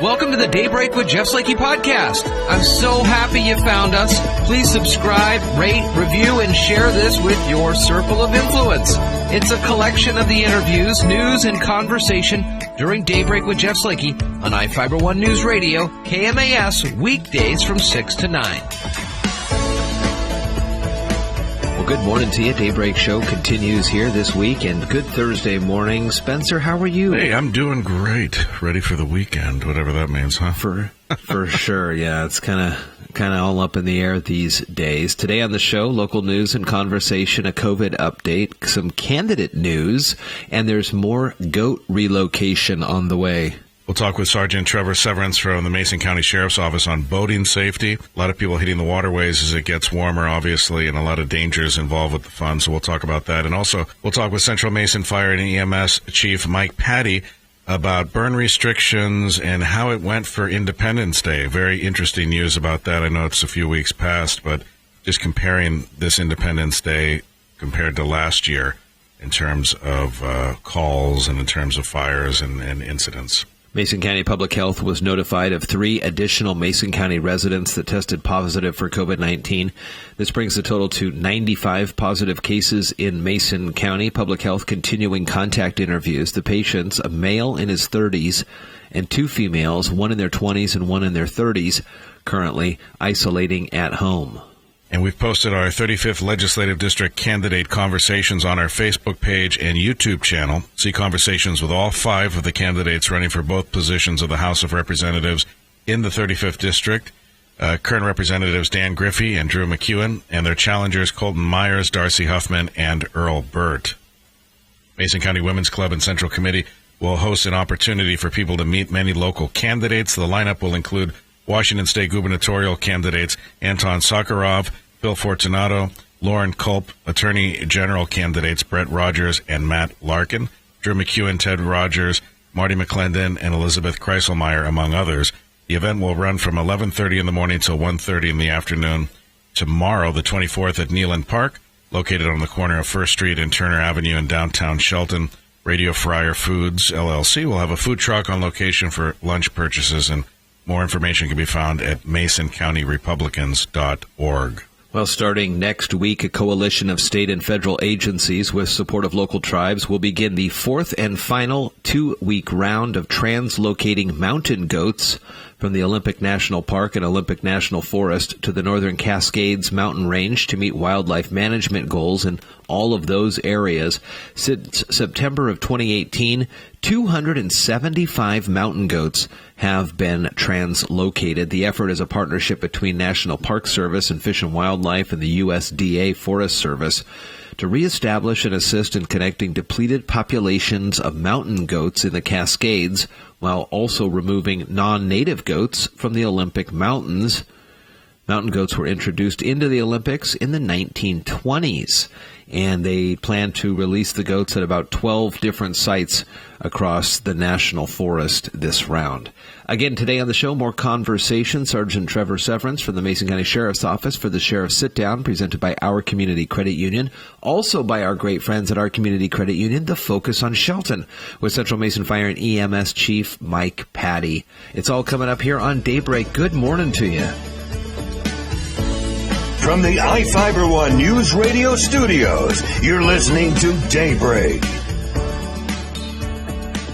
Welcome to the Daybreak with Jeff Slakey podcast. I'm so happy you found us. Please subscribe, rate, review, and share this with your circle of influence. It's a collection of the interviews, news, and conversation during Daybreak with Jeff Slakey on I-Fiber One News Radio, KMAS, weekdays from 6 to 9. Well, good morning to you. Daybreak Show continues here this week, and good Thursday morning. Spencer, how are you? Hey, I'm doing great. Ready for the weekend, whatever that means, huh? For sure, yeah. It's kind of all up in the air these days. Today on the show, local news and conversation, a COVID update, some candidate news, and there's more goat relocation on the way. We'll talk with Sergeant Trevor Severance from the Mason County Sheriff's Office on boating safety. A lot of people hitting the waterways as it gets warmer, obviously, and a lot of dangers involved with the fun, so we'll talk about that. And also, we'll talk with Central Mason Fire and EMS Chief Mike Patty about burn restrictions and how it went for Independence Day. Very interesting news about that. I know it's a few weeks past, but just comparing this Independence Day compared to last year in terms of calls and in terms of fires and incidents. Mason County Public Health was notified of 3 additional Mason County residents that tested positive for COVID-19. This brings the total to 95 positive cases in Mason County. Public Health continuing contact interviews. The patients, a male in his 30s and 2 females, one in their 20s and one in their 30s, currently isolating at home. And we've posted our 35th Legislative District candidate conversations on our Facebook page and YouTube channel. See conversations with all 5 of the candidates running for both positions of the House of Representatives in the 35th District. Current Representatives Dan Griffey and Drew McEwen, and their challengers Colton Myers, Darcy Huffman, and Earl Burt. Mason County Women's Club and Central Committee will host an opportunity for people to meet many local candidates. The lineup will include Washington State gubernatorial candidates Anton Sakharov, Phil Fortunato, Lauren Culp, Attorney General candidates Brett Rogers and Matt Larkin, Drew McEwen, Ted Rogers, Marty McClendon, and Elizabeth Kreiselmeyer, among others. The event will run from 11:30 in the morning till 1:30 in the afternoon. Tomorrow, the 24th, at Neeland Park, located on the corner of First Street and Turner Avenue in downtown Shelton. Radio Fryer Foods, LLC, will have a food truck on location for lunch purchases, and more information can be found at MasonCountyRepublicans.org. Well, starting next week, a coalition of state and federal agencies with support of local tribes will begin the 4th and final 2-week round of translocating mountain goats from the Olympic National Park and Olympic National Forest to the Northern Cascades Mountain Range to meet wildlife management goals in all of those areas. Since September of 2018, 275 mountain goats have been translocated. The effort is a partnership between National Park Service and Fish and Wildlife and the USDA Forest Service to reestablish and assist in connecting depleted populations of mountain goats in the Cascades while also removing non-native goats from the Olympic mountains. Mountain goats were introduced into the Olympics in the 1920s, and they plan to release the goats at about 12 different sites across the National Forest this round. Again, today on the show, more conversation. Sergeant Trevor Severance from the Mason County Sheriff's Office for the Sheriff's Sit-Down, presented by Our Community Credit Union. Also by our great friends at Our Community Credit Union, the Focus on Shelton, with Central Mason Fire and EMS Chief Mike Patty. It's all coming up here on Daybreak. Good morning to you. From the I-Fiber One News Radio studios, you're listening to Daybreak.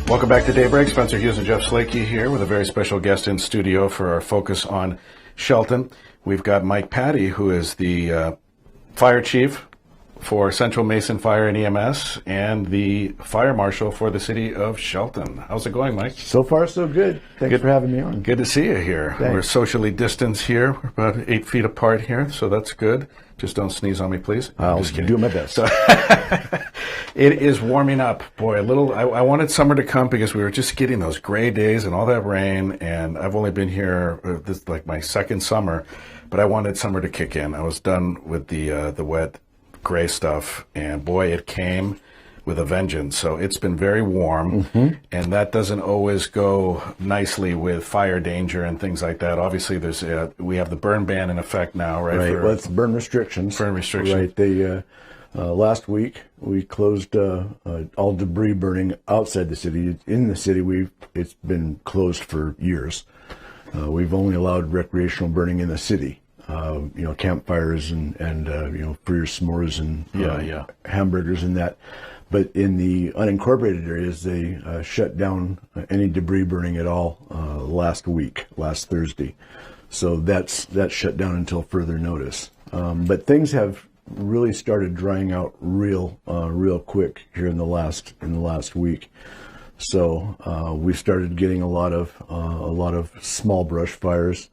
Welcome back to Daybreak. Spencer Hughes and Jeff Slakey here with a very special guest in studio for our focus on Shelton. We've got Mike Patty, who is the fire chief for Central Mason Fire and EMS and the fire marshal for the city of Shelton. How's it going, Mike? So far, so good. Thanks for having me on. Good to see you here. Thanks. We're socially distanced here. We're about 8 feet apart here, so that's good. Just don't sneeze on me, please. I'll just do my best. So it is warming up. Boy, I wanted summer to come because we were just getting those gray days and all that rain, and I've only been here, this is like my second summer, but I wanted summer to kick in. I was done with the wet gray stuff, and boy, it came with a vengeance. So it's been very warm, and that doesn't always go nicely with fire danger and things like that. Obviously, we have the burn ban in effect now, right? Right. Well, it's burn restrictions. Burn restrictions. Right. Last week, we closed all debris burning outside the city. In the city, it's been closed for years. We've only allowed recreational burning in the city. Campfires and for your s'mores and hamburgers and that. But in the unincorporated areas, they shut down any debris burning at all last Thursday. So that's shut down until further notice. But things have really started drying out real quick here in the last week. So we started getting a lot of small brush fires.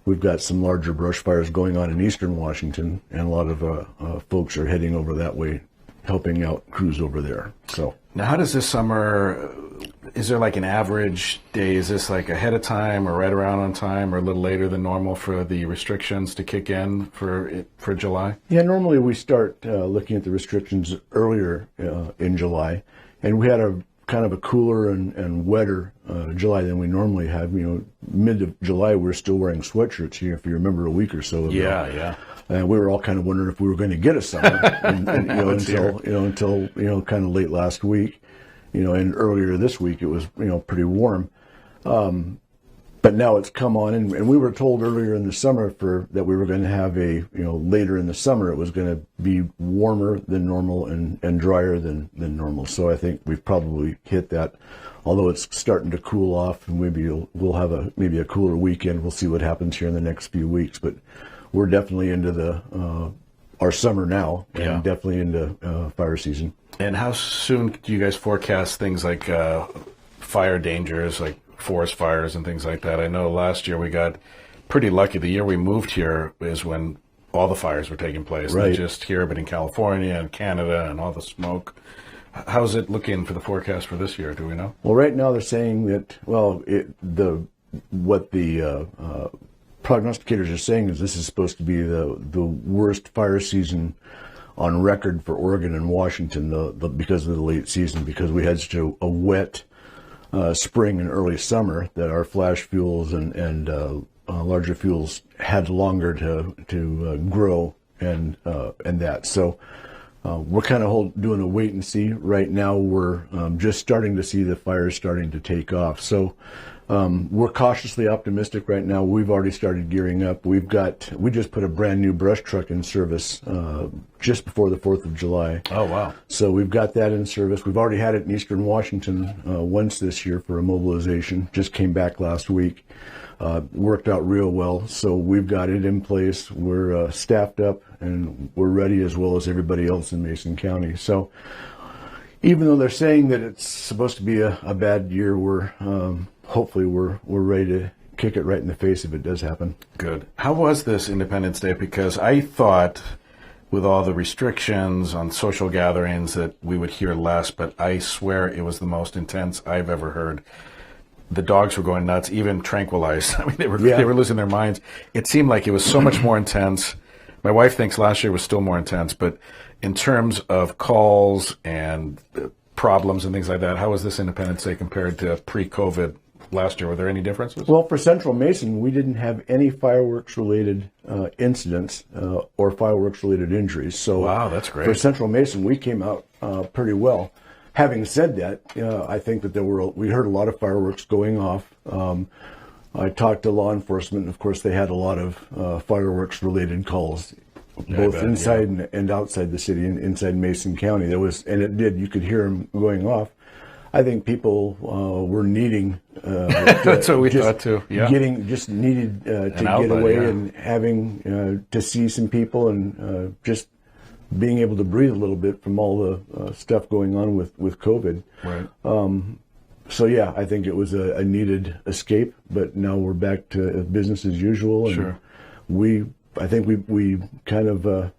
We've got some larger brush fires going on in eastern Washington, and a lot of folks are heading over that way, helping out crews over there. So now, how does this summer? Is there like an average day? Is this like ahead of time, or right around on time, or a little later than normal for the restrictions to kick in for July? Yeah, normally we start looking at the restrictions earlier in July, and we had a kind of a cooler and wetter July than we normally have. Mid of July we're still wearing sweatshirts here, if you remember a week or so ago. Yeah. And we were all kind of wondering if we were going to get a summer, until kind of late last week, and earlier this week it was pretty warm, but now it's come on, and we were told earlier in the summer that we were going to have later in the summer it was going to be warmer than normal and drier than normal. So I think we've probably hit that, although it's starting to cool off, and maybe we'll have a cooler weekend. We'll see what happens here in the next few weeks, but we're definitely into our summer now, and definitely into fire season. And how soon do you guys forecast things like fire dangers, like forest fires and things like that? I know last year we got pretty lucky. The year we moved here is when all the fires were taking place, right. Not just here, but in California and Canada and all the smoke. How's it looking for the forecast for this year? Do we know? Well, right now they're saying that, what the prognosticators are saying is this is supposed to be the worst fire season on record for Oregon and Washington because of the late season, because we had such a wet spring and early summer that our flash fuels and larger fuels had longer to grow and that. So we're kind of doing a wait and see. Right now we're just starting to see the fires starting to take off. So we're cautiously optimistic right now. We've already started gearing up. We just put a brand new brush truck in service just before the 4th of July. Oh, wow. So we've got that in service. We've already had it in eastern Washington once this year for a mobilization. Just came back last week. Worked out real well. So we've got it in place. We're staffed up, and we're ready as well as everybody else in Mason County. So even though they're saying that it's supposed to be a bad year, hopefully we're ready to kick it right in the face if it does happen. Good. How was this Independence Day? Because I thought with all the restrictions on social gatherings that we would hear less, but I swear it was the most intense I've ever heard. The dogs were going nuts, even tranquilized. I mean, they were losing their minds. It seemed like it was so much more intense. My wife thinks last year was still more intense, but in terms of calls and problems and things like that, how was this Independence Day compared to pre-COVID last year? Were there any differences? Well, for Central Mason, we didn't have any fireworks-related incidents or fireworks-related injuries. So, wow, that's great. For Central Mason, we came out pretty well. Having said that, I think that we heard a lot of fireworks going off. I talked to law enforcement, and of course, they had a lot of fireworks-related calls, both inside and outside the city, and inside Mason County. You could hear them going off. I think people were needing. That's what we thought too. Yeah. Needed to get away and having to see some people and just being able to breathe a little bit from all the stuff going on with COVID. Right. So yeah, I think it was a needed escape, but now we're back to business as usual. And sure. I think we kind of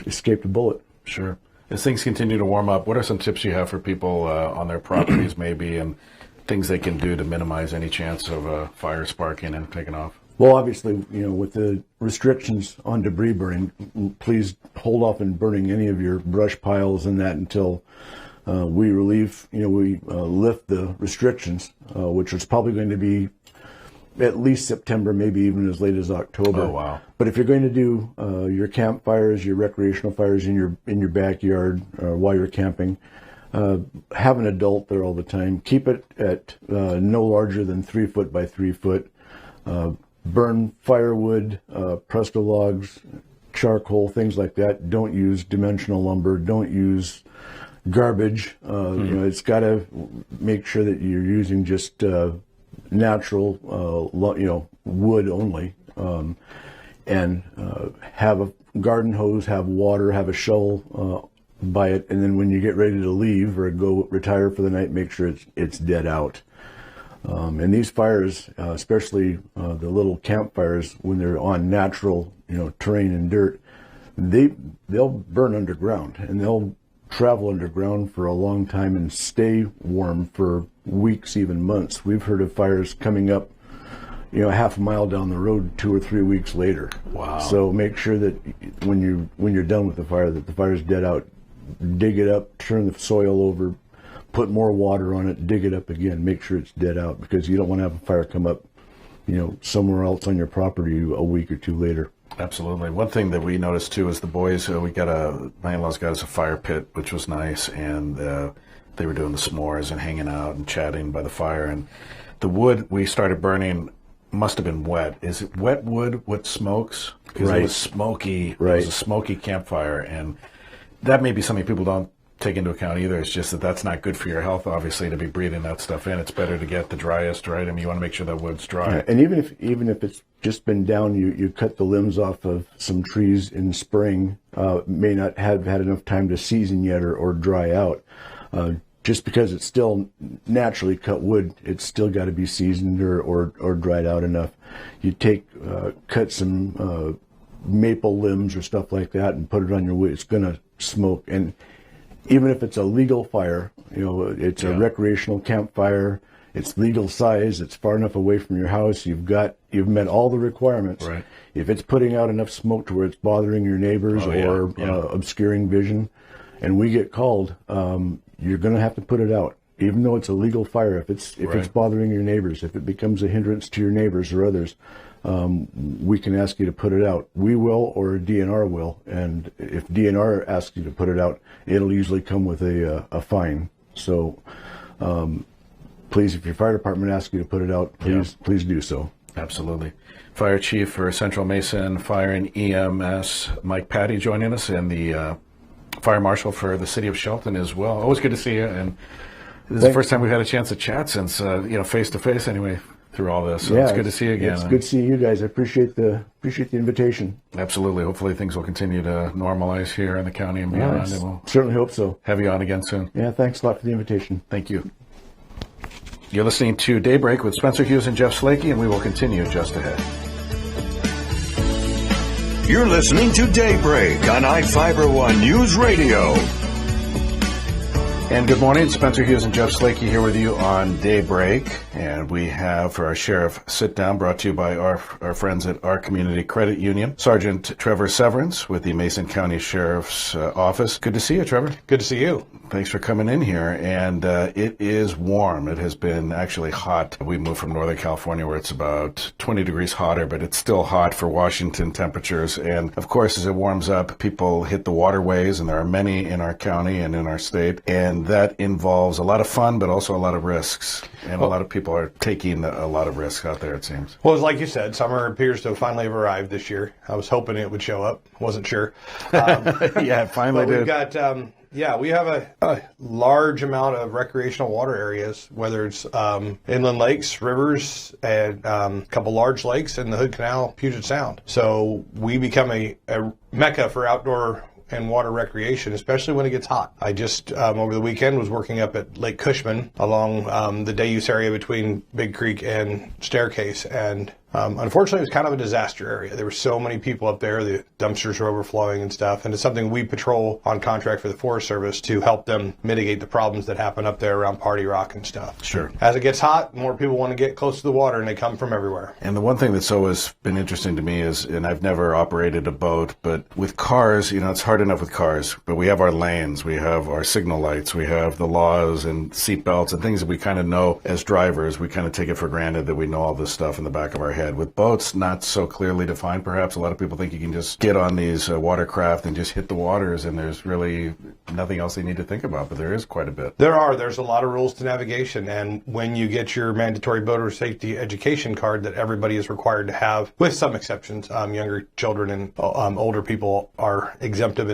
escaped a bullet. Sure. As things continue to warm up, what are some tips you have for people on their properties maybe, and things they can do to minimize any chance of a fire sparking and taking off? Well, obviously, with the restrictions on debris burning, please hold off on burning any of your brush piles and that until we lift the restrictions, which is probably going to be at least September, maybe even as late as October. Oh, wow. But if you're going to do your campfires, your recreational fires in your backyard while you're camping, have an adult there all the time. Keep it at no larger than 3 foot by 3 foot. Burn firewood, Presto logs, charcoal, things like that. Don't use dimensional lumber. Don't use garbage. It's got to make sure that you're using just natural, wood only. And have a garden hose, have water, have a shovel by it, and then when you get ready to leave or go retire for the night, make sure it's dead out. And these fires, especially the little campfires, when they're on natural, terrain and dirt, they'll burn underground, and they'll travel underground for a long time and stay warm for weeks, even months. We've heard of fires coming up, half a mile down the road 2 or 3 weeks later. Wow. So make sure that when you're done with the fire, that the fire's dead out. Dig it up, turn the soil over, put more water on it, dig it up again, make sure it's dead out, because you don't want to have a fire come up, somewhere else on your property a week or two later. Absolutely. One thing that we noticed too is the boys, my in-laws got us a fire pit, which was nice, and they were doing the s'mores and hanging out and chatting by the fire, and the wood we started burning must have been wet. Is it wet wood what smokes? Because Right. it was smoky. Right. It was a smoky campfire, and that may be something people don't take into account either. It's just that that's not good for your health, obviously, to be breathing that stuff in. It's better to get the driest, right? I mean, you want to make sure that wood's dry. Yeah, and even if it's just been down, you cut the limbs off of some trees in spring, may not have had enough time to season yet or dry out. Just because it's still naturally cut wood, it's still got to be seasoned or dried out enough. You cut some maple limbs or stuff like that and put it on your wood. It's going to smoke. And even if it's a legal fire, it's a recreational campfire, it's legal size, it's far enough away from your house, you've met all the requirements. Right. If it's putting out enough smoke to where it's bothering your neighbors or obscuring vision, and we get called, you're going to have to put it out. Even though it's a legal fire, if it's bothering your neighbors, if it becomes a hindrance to your neighbors or others, we can ask you to put it out. We will, or DNR will. And if DNR asks you to put it out, it'll usually come with a fine. So please, if your fire department asks you to put it out, please do so. Absolutely. Fire Chief for Central Mason Fire and EMS, Mike Patty, joining us, and the Fire Marshal for the City of Shelton as well. Always good to see you. And this is the first time we've had a chance to chat since, face to face anyway, through all this. So it's good to see you again. It's good seeing you guys. I appreciate the invitation. Absolutely. Hopefully things will continue to normalize here in the county and beyond. And we'll certainly hope so. Have you on again soon. Yeah, thanks a lot for the invitation. Thank you. You're listening to Daybreak with Spencer Hughes and Jeff Slakey, and we will continue just ahead. You're listening to Daybreak on iFiber One News Radio. And good morning, Spencer Hughes and Jeff Slakey here with you on Daybreak. And we have for our Sheriff Sit Down, brought to you by our friends at our Community Credit Union, Sergeant Trevor Severance with the Mason County Sheriff's Office. Good to see you, Trevor. Good to see you. Thanks for coming in here. And it is warm. It has been actually hot. We moved from Northern California where it's about 20 degrees hotter, but it's still hot for Washington temperatures. And of course, as it warms up, people hit the waterways, and there are many in our county and in our state. And that involves a lot of fun, but also a lot of risks. And a lot of people are taking a lot of risks out there, it seems. Well, like you said, summer appears to finally have arrived this year. I was hoping it would show up. Wasn't sure. Yeah, it finally did. We've got, we have a large amount of recreational water areas, whether it's inland lakes, rivers, and a couple large lakes in the Hood Canal, Puget Sound. So we become a mecca for outdoor and water recreation, especially when it gets hot. I just, over the weekend, was working up at Lake Cushman along the day use area between Big Creek and Staircase, and Unfortunately, it was kind of a disaster area. There were so many people up there. The dumpsters were overflowing and stuff. And it's something we patrol on contract for the Forest Service to help them mitigate the problems that happen up there around Party Rock and stuff. Sure. As it gets hot, more people want to get close to the water, and they come from everywhere. And the one thing that's always been interesting to me is, and I've never operated a boat, but with cars, it's hard enough with cars, but we have our lanes, we have our signal lights, we have the laws and seat belts and things that we kind of know as drivers. We kind of take it for granted that we know all this stuff in the back of our head. With boats, not so clearly defined, perhaps. A lot of people think you can just get on these watercraft and just hit the waters, and there's really nothing else they need to think about, but there is quite a bit. There's a lot of rules to navigation, and when you get your mandatory boater safety education card that everybody is required to have, with some exceptions, younger children and older people are exempted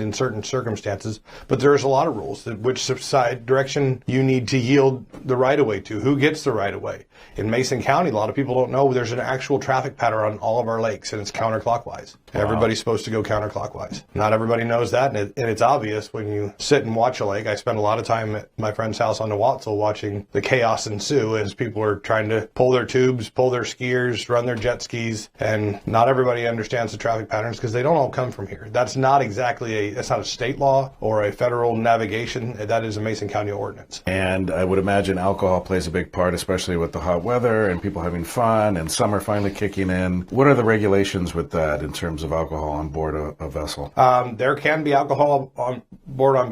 in certain circumstances, but there's a lot of rules that which side direction you need to yield the right-of-way to, who gets the right-of-way. In Mason County, a lot of people don't know there's an actual traffic pattern on all of our lakes, and it's counterclockwise. Wow. Everybody's supposed to go counterclockwise. Not everybody knows that, and it's obvious when you sit and watch a lake. I spend a lot of time at my friend's house on the Wattsel watching the chaos ensue as people are trying to pull their tubes, pull their skiers, run their jet skis, and not everybody understands the traffic patterns because they don't all come from here. That's not a state law or a federal navigation. That is a Mason County ordinance. And I would imagine alcohol plays a big part, especially with the hot weather and people having fun and summer finally kicking in. What are the regulations with that in terms of alcohol on board a vessel? There can be alcohol on board on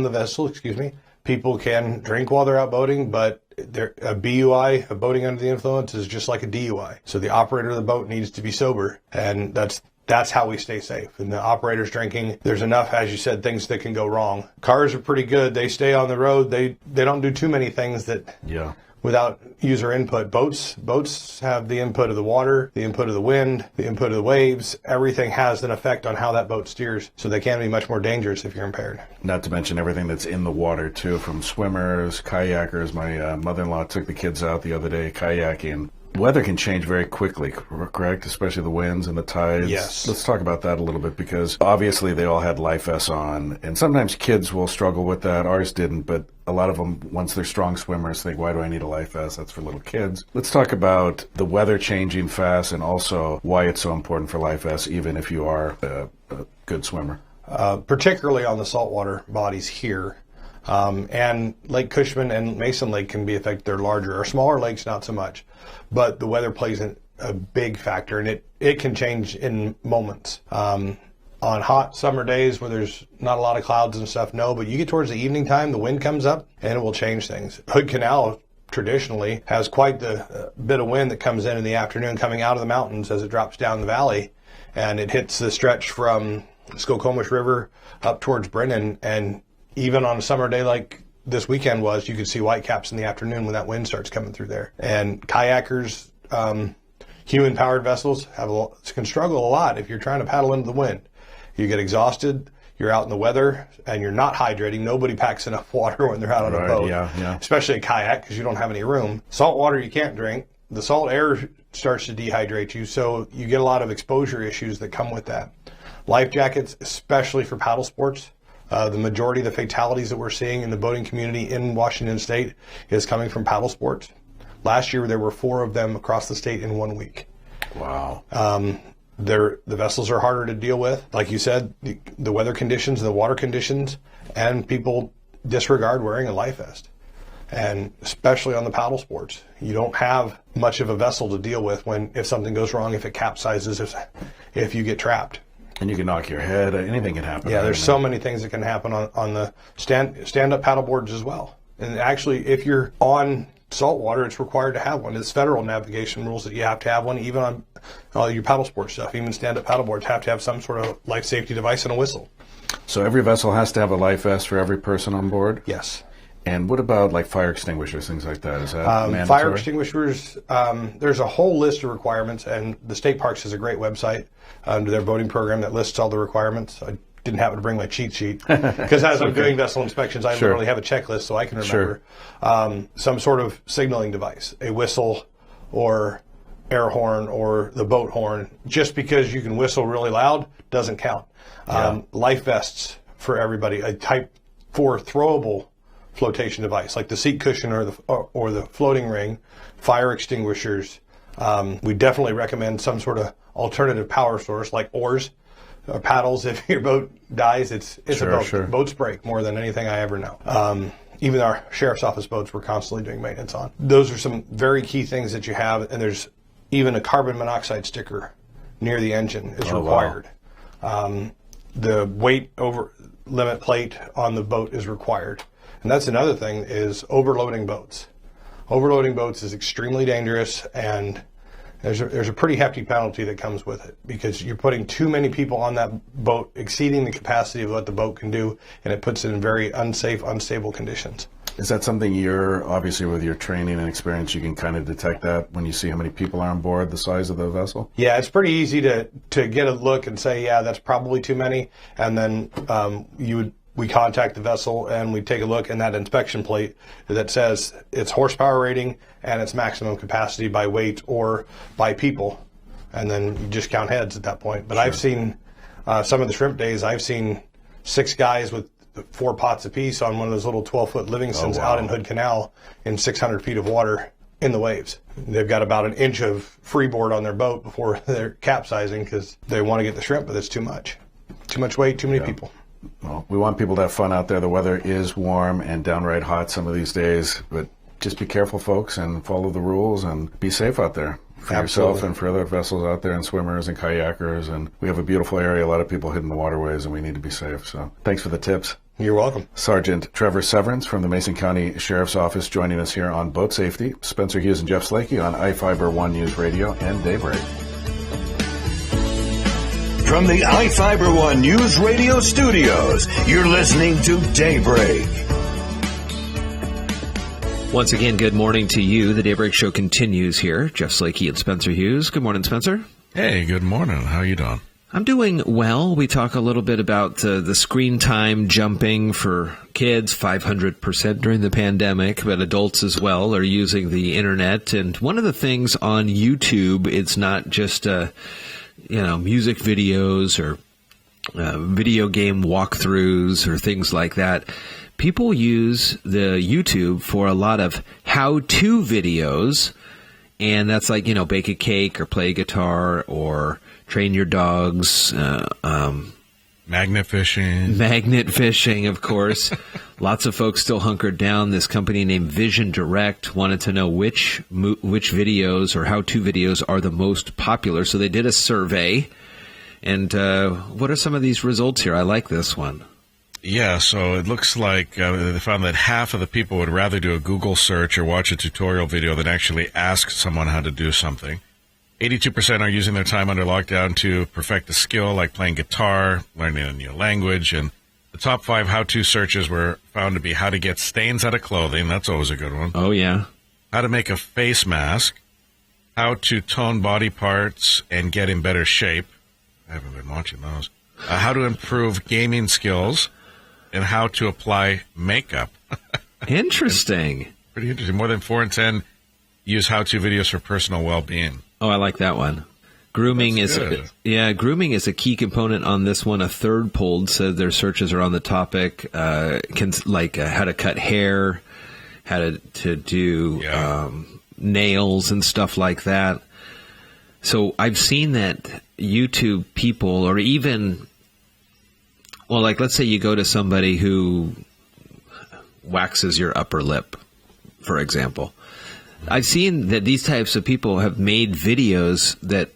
the vessel. People can drink while they're out boating, but a BUI, a boating under the influence, is just like a DUI. So the operator of the boat needs to be sober, and that's how we stay safe. And the operator's drinking, there's enough, as you said, things that can go wrong. Cars are pretty good. They stay on the road. They don't do too many things that... Yeah. Without user input. Boats have the input of the water, the input of the wind, the input of the waves. Everything has an effect on how that boat steers, so they can be much more dangerous if you're impaired. Not to mention everything that's in the water, too, from swimmers, kayakers. My mother-in-law took the kids out the other day kayaking. Weather can change very quickly, correct? Especially the winds and the tides. Yes. Let's talk about that a little bit, because obviously they all had life vests on, and sometimes kids will struggle with that. Ours didn't, but a lot of them, once they're strong swimmers, think, why do I need a life vest? That's for little kids. Let's talk about the weather changing fast and also why it's so important for life vests, even if you are a good swimmer. Particularly on the saltwater bodies here. And Lake Cushman and Mason Lake can be affected. They're larger. Our smaller lakes, not so much. But the weather plays a big factor, and it can change in moments. On hot summer days where there's not a lot of clouds and stuff, no, but you get towards the evening time, the wind comes up, and it will change things. Hood Canal traditionally has quite the bit of wind that comes in the afternoon coming out of the mountains as it drops down the valley, and it hits the stretch from Skokomish River up towards Brennan, and even on a summer day like this weekend was, you could see whitecaps in the afternoon when that wind starts coming through there. And kayakers, human-powered vessels can struggle a lot if you're trying to paddle into the wind. You get exhausted, you're out in the weather, and you're not hydrating. Nobody packs enough water when they're out on a boat, especially a kayak, because you don't have any room. Salt water you can't drink. The salt air starts to dehydrate you, so you get a lot of exposure issues that come with that. Life jackets, especially for paddle sports. The majority of the fatalities that we're seeing in the boating community in Washington State is coming from paddle sports. Last year, there were 4 of them across the state in 1 week. Wow. The vessels are harder to deal with. Like you said, the weather conditions, the water conditions, and people disregard wearing a life vest. And especially on the paddle sports, you don't have much of a vessel to deal with if something goes wrong, if it capsizes, if you get trapped. And you can knock your head. Anything can happen. Yeah, there's so many things that can happen on the stand-up paddle boards as well. And actually, if you're on saltwater, it's required to have one. It's federal navigation rules that you have to have one, even on all your paddle sport stuff. Even stand-up paddle boards have to have some sort of life safety device and a whistle. So every vessel has to have a life vest for every person on board? Yes. And what about like fire extinguishers, things like that? Is that mandatory? Fire extinguishers, there's a whole list of requirements, and the state parks has a great website under their boating program that lists all the requirements. I didn't happen to bring my cheat sheet because as I'm doing vessel inspections, I literally have a checklist so I can remember. Some sort of signaling device, a whistle or air horn or the boat horn. Just because you can whistle really loud doesn't count. Life vests for everybody, a Type 4 throwable flotation device like the seat cushion or the floating ring, fire extinguishers, We definitely recommend some sort of alternative power source like oars, paddles. If your boat dies, it's a boat. Sure. Boats break more than anything I ever know. Even our sheriff's office boats we're constantly doing maintenance on. Those are some very key things that you have, and there's even a carbon monoxide sticker near the engine is required. Wow. The weight over limit plate on the boat is required. And that's another thing is overloading boats. Overloading boats is extremely dangerous, and there's a pretty hefty penalty that comes with it because you're putting too many people on that boat, exceeding the capacity of what the boat can do, and it puts it in very unsafe, unstable conditions. Is that something you're, obviously with your training and experience, you can kind of detect that when you see how many people are on board, the size of the vessel? Yeah, it's pretty easy to get a look and say, yeah, that's probably too many, and then we contact the vessel and we take a look, and that inspection plate that says its horsepower rating and its maximum capacity by weight or by people, and then you just count heads at that point. But sure. I've seen some of the shrimp days, I've seen 6 guys with 4 pots apiece on one of those little 12-foot Livingstons out in Hood Canal in 600 feet of water in the waves. They've got about an inch of freeboard on their boat before they're capsizing because they want to get the shrimp, but it's too much. Too much weight, too many people. Well, we want people to have fun out there. The weather is warm and downright hot some of these days, but just be careful, folks, and follow the rules and be safe out there for yourself and for other vessels out there and swimmers and kayakers. And we have a beautiful area, a lot of people hitting the waterways, and we need to be safe. So thanks for the tips. You're welcome. Sergeant Trevor Severance from the Mason County Sheriff's Office joining us here on Boat Safety. Spencer Hughes and Jeff Slakey on iFiber One News Radio and Daybreak. From the iFiber One News Radio studios, you're listening to Daybreak. Once again, good morning to you. The Daybreak Show continues here. Jeff Slakey and Spencer Hughes. Good morning, Spencer. Hey, good morning. How you doing? I'm doing well. We talk a little bit about the screen time jumping for kids, 500% during the pandemic, but adults as well are using the internet. And one of the things on YouTube, it's not just music videos or video game walkthroughs or things like that. People use the YouTube for a lot of how-to videos, and that's like, bake a cake or play guitar or train your dogs. Magnet fishing. Magnet fishing, of course. Lots of folks still hunkered down. This company named Vision Direct wanted to know which videos or how-to videos are the most popular. So they did a survey. And what are some of these results here? I like this one. Yeah, so it looks like they found that half of the people would rather do a Google search or watch a tutorial video than actually ask someone how to do something. 82% are using their time under lockdown to perfect a skill like playing guitar, learning a new language, and the top 5 how-to searches were found to be how to get stains out of clothing. That's always a good one. Oh, yeah. How to make a face mask, how to tone body parts and get in better shape. I haven't been watching those. How to improve gaming skills, and how to apply makeup. Interesting. Pretty interesting. More than 4 in 10 use how-to videos for personal well-being. Oh, I like that one. Grooming is a key component on this one. A third polled said their searches are on the topic, how to cut hair, how to do nails and stuff like that. So I've seen that YouTube people, or even, let's say you go to somebody who waxes your upper lip, for example. I've seen that these types of people have made videos that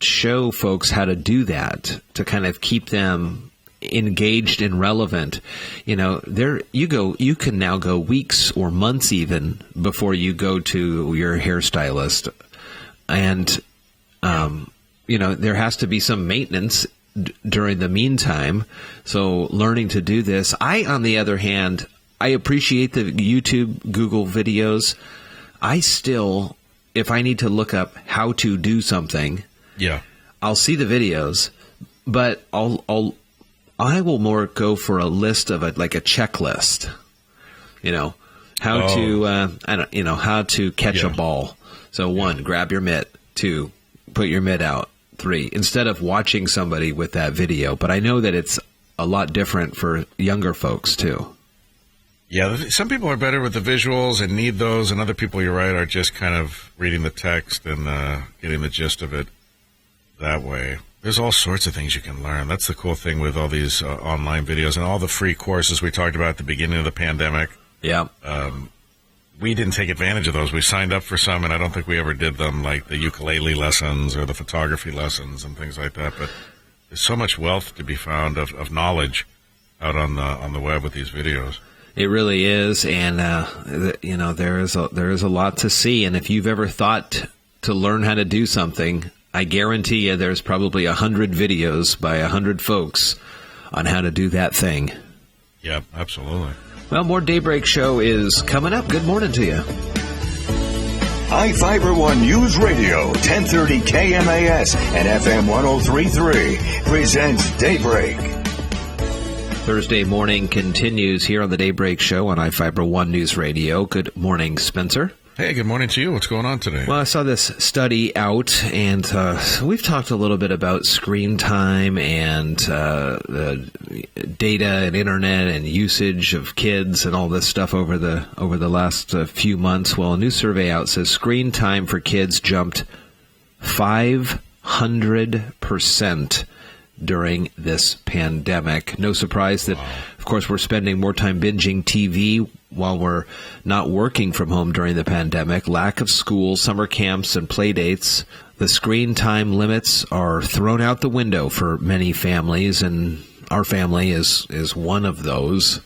show folks how to do that to kind of keep them engaged and relevant. You can now go weeks or months even before you go to your hairstylist. And, there has to be some maintenance during the meantime. So learning to do this. On the other hand, I appreciate the YouTube, Google videos. I still, if I need to look up how to do something, I'll see the videos, but I will more go for a list of like a checklist. How to catch a ball. So 1, grab your mitt. 2, put your mitt out. 3, instead of watching somebody with that video. But I know that it's a lot different for younger folks too. Yeah, some people are better with the visuals and need those, and other people, you're right, are just kind of reading the text and getting the gist of it that way. There's all sorts of things you can learn. That's the cool thing with all these online videos and all the free courses we talked about at the beginning of the pandemic. Yeah. We didn't take advantage of those. We signed up for some, and I don't think we ever did them, like the ukulele lessons or the photography lessons and things like that. But there's so much wealth to be found of knowledge out on the web with these videos. It really is, and there is a lot to see. And if you've ever thought to learn how to do something, I guarantee you there's probably 100 videos by 100 folks on how to do that thing. Yep, absolutely. Well, more Daybreak Show is coming up. Good morning to you. I-Fiber One News Radio, 1030 KMAS and FM 103.3 presents Daybreak. Thursday morning continues here on the Daybreak Show on I-Fiber One News Radio. Good morning, Spencer. Hey, good morning to you. What's going on today? Well, I saw this study out, and we've talked a little bit about screen time and data and internet and usage of kids and all this stuff over the last few months. Well, a new survey out says screen time for kids jumped 500% during this pandemic. No surprise that, of course, we're spending more time binging TV while we're not working from home during the pandemic. Lack of school, summer camps, and play dates. The screen time limits are thrown out the window for many families, and our family is one of those.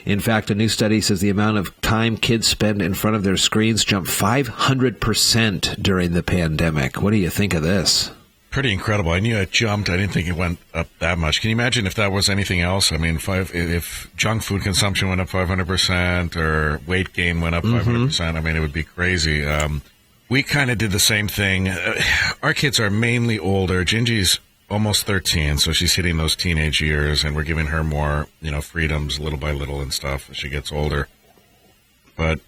In fact, a new study says the amount of time kids spend in front of their screens jumped 500% during the pandemic. What do you think of this? Pretty incredible. I knew it jumped. I didn't think it went up that much. Can you imagine if that was anything else? I mean, if junk food consumption went up 500% or weight gain went up 500%, I mean, it would be crazy. We kind of did the same thing. Our kids are mainly older. Gingy's almost 13, so she's hitting those teenage years, and we're giving her more, freedoms little by little and stuff as she gets older. But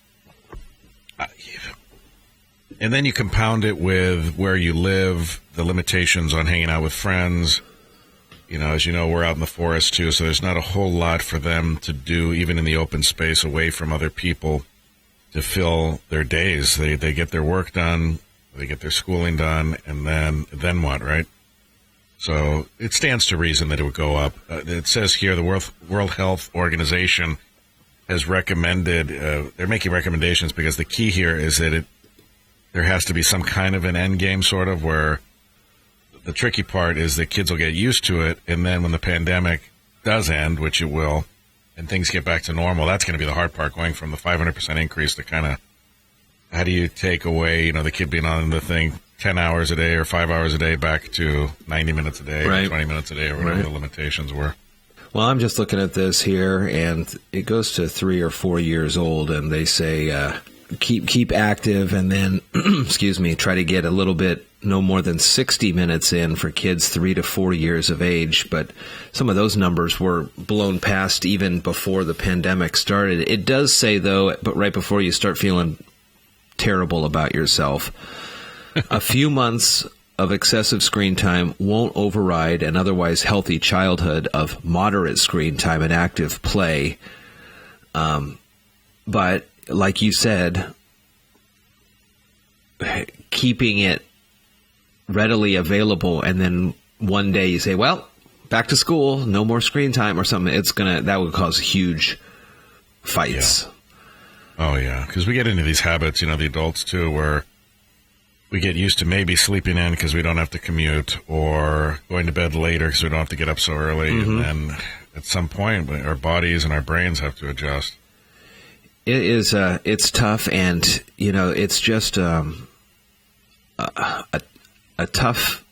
and then you compound it with where you live, the limitations on hanging out with friends. As you know, we're out in the forest too, so there's not a whole lot for them to do, even in the open space, away from other people, to fill their days. They get their work done, they get their schooling done, and then what, right? So it stands to reason that it would go up. It says here the World Health Organization has recommended, they're making recommendations because the key here is that there has to be some kind of an end game, sort of, where the tricky part is that kids will get used to it, and then when the pandemic does end, which it will, and things get back to normal, that's going to be the hard part, going from the 500% increase to kind of, how do you take away, the kid being on the thing 10 hours a day or 5 hours a day back to 90 minutes a day or 20 minutes a day or whatever the limitations were. Well, I'm just looking at this here, and it goes to 3 or 4 years old, and they say keep active, and then, try to get a little bit, no more than 60 minutes in for kids 3 to 4 years of age. But some of those numbers were blown past even before the pandemic started. It does say, though, but right before you start feeling terrible about yourself, a few months of excessive screen time won't override an otherwise healthy childhood of moderate screen time and active play. But like you said, keeping it readily available, and then one day you say, well, back to school, no more screen time or something, that would cause huge fights. Yeah. Oh, yeah, because we get into these habits, the adults too, where we get used to maybe sleeping in because we don't have to commute, or going to bed later because we don't have to get up so early. And then at some point, our bodies and our brains have to adjust. It is, it's tough, and, it's just a tough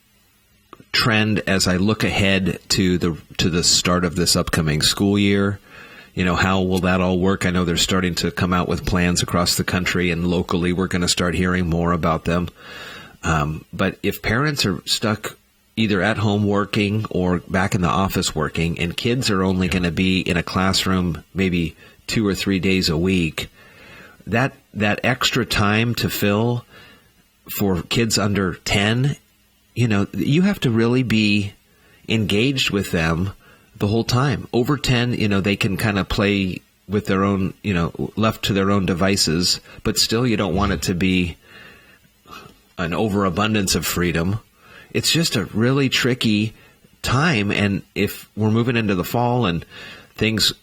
trend as I look ahead to the start of this upcoming school year. How will that all work? I know they're starting to come out with plans across the country, and locally we're going to start hearing more about them. But if parents are stuck either at home working or back in the office working, and kids are only going to be in a classroom maybe 2 or 3 days a week, that extra time to fill for kids under 10, you have to really be engaged with them the whole time. Over 10, they can kind of play with their own, left to their own devices, but still you don't want it to be an overabundance of freedom. It's just a really tricky time, and if we're moving into the fall and things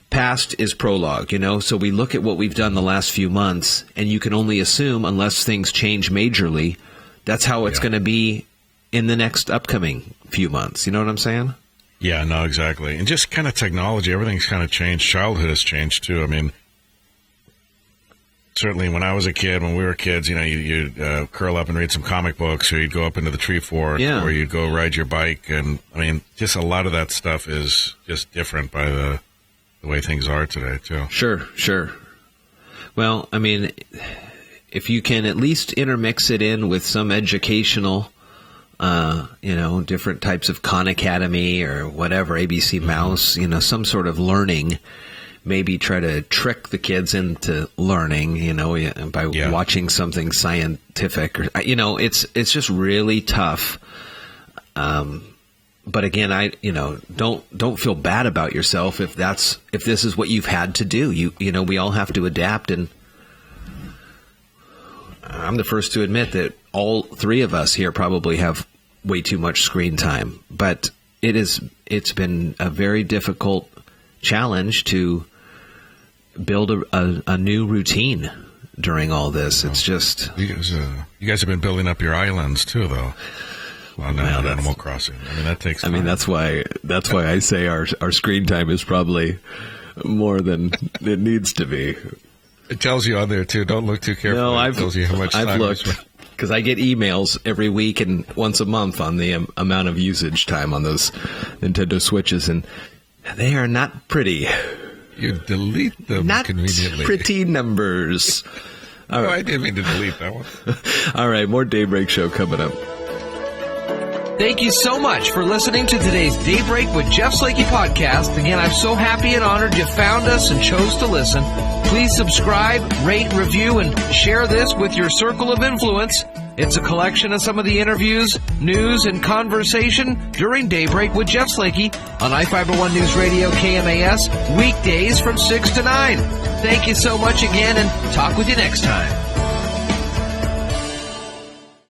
past is prologue, so we look at what we've done the last few months, and you can only assume, unless things change majorly, that's how it's going to be in the next upcoming few months. You know what I'm saying? Yeah, no, exactly. And just kind of technology, everything's kind of changed. Childhood has changed too. I mean, certainly when I was a kid, when we were kids, you'd curl up and read some comic books, or you'd go up into the tree fort, or you'd go ride your bike. And I mean, just a lot of that stuff is just different by the way things are today too. Sure. Well, I mean, if you can at least intermix it in with some educational, different types of Khan Academy or whatever, ABC Mouse, some sort of learning, maybe try to trick the kids into learning, by watching something scientific, or, it's just really tough. But again, don't feel bad about yourself if this is what you've had to do. We all have to adapt, and I'm the first to admit that all three of us here probably have way too much screen time. But it's been a very difficult challenge to build a new routine during all this. It's just you guys have been building up your islands too, though. On Animal Crossing. I mean, that takes time. I mean, that's why I say our screen time is probably more than it needs to be. It tells you on there too. Don't look too carefully. No, it tells you how much time. I've looked, because I get emails every week and once a month on the amount of usage time on those Nintendo Switches, and they are not pretty. You delete them conveniently. Not pretty numbers. All right. I didn't mean to delete that one. All right, more Daybreak Show coming up. Thank you so much for listening to today's Daybreak with Jeff Slakey podcast. Again, I'm so happy and honored you found us and chose to listen. Please subscribe, rate, review, and share this with your circle of influence. It's a collection of some of the interviews, news, and conversation during Daybreak with Jeff Slakey on I-501 News Radio KMAS, weekdays from 6 to 9. Thank you so much again, and talk with you next time.